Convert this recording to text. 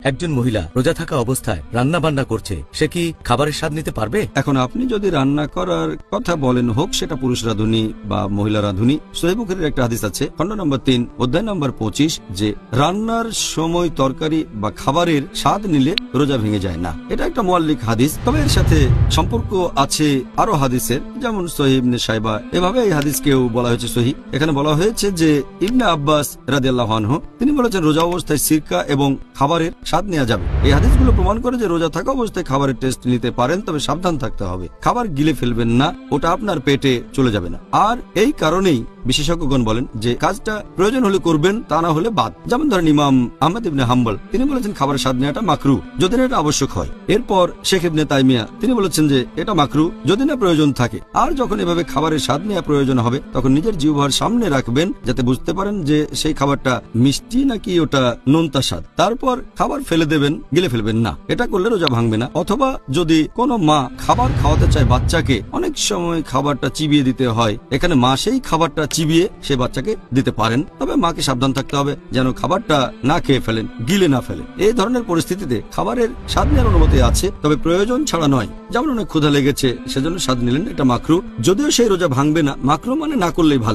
একজন মহিলা রোজা থাকা অবস্থায় রান্না বান্না করছে, সে কি খাবারের স্বাদ নিতে পারবে? এখন আপনি যদি রান্না করার কথা বলেন, হোক সেটা পুরুষ রাঁধুনি বা মহিলা রাঁধুনি, সহিহ বুখারীর একটা হাদিস আছে, খণ্ড নম্বর 3 অধ্যায় নম্বর 25, যে রান্নার সময় তরকারি বা খাবারের স্বাদ নিলে রোজা ভেঙে যায় না। এটা একটা মুআল্লিক হাদিস, তবে এর সাথে সম্পর্ক আছে আরো হাদিসের, যেমন সহিহ ইবনে শাইবা, এভাবে এই হাদিসকেও বলা হয়েছে সহিহ। এখানে বলা হয়েছে যে ইবনে আব্বাস রাদিয়াল্লাহু আনহু তিনি বলেছেন রোজা অবস্থায় সিরকা এবং খাবারের স্বাদ নেওয়া যাবে। এই হাদিসগুলো প্রমাণ করে যে রোজা থাকা অবস্থায় খাবারের টেস্ট নিতে পারেন, তবে সাবধান থাকতে হবে, খাবার গিলে ফেলবেন না, ওটা আপনার পেটে চলে যাবে না। আর এই কারণেই বিশেষজ্ঞগণ বলেন যে কাজটা প্রয়োজন হলে করবেন, তা না হলে বাদ। যেমন ধরেন ইমাম আহমদ ইবনে হাম্বল তিনি বলেছেন খাবারের স্বাদ নেওয়াটা মাকরু যদি না এটা আবশ্যক হয়। এরপর শেখ ইবনে তাইমিয়া তিনি বলেছেন যে এটা মাকরু যদি না প্রয়োজন থাকে। আর যখন এভাবে খাবারের স্বাদ নেওয়া প্রয়োজন হবে, তখন নিজের জিহ্বার সামনে রাখবেন যাতে বুঝতে পারেন যে সেই খাবারটা মিষ্টি নাকি ওটা নোনতা স্বাদ। তারপর খাবার ফেলে দেবেন, গিলে ফেলবেন না। এটা করলে রোজা ভাঙবে না। অথবা যদি কোনো মা খাবার খাওয়াতে চায় বাচ্চাকে, অনেক সময় খাবারটা চিবিয়ে দিতে হয়, এখানে মা সেই খাবারটা চিবিয়ে সে বাচ্চাকে দিতে পারেন, তবে মাকে সাবধান থাকতে হবে যেন খাবারটা না খেয়ে ফেলেন, গিলে না ফেলেন। এই ধরনের পরিস্থিতিতে খাবারের স্বাদ নেওয়ার অনুমতি আছে, তবে প্রয়োজন ছাড়া নয়। যেমন অনেক ক্ষুধা লেগেছে সেজন্য স্বাদ নিলেন, এটা মাকরু, যদিও সেই রোজা ভাঙবে না। মাকরু মানে না করলেই ভালো।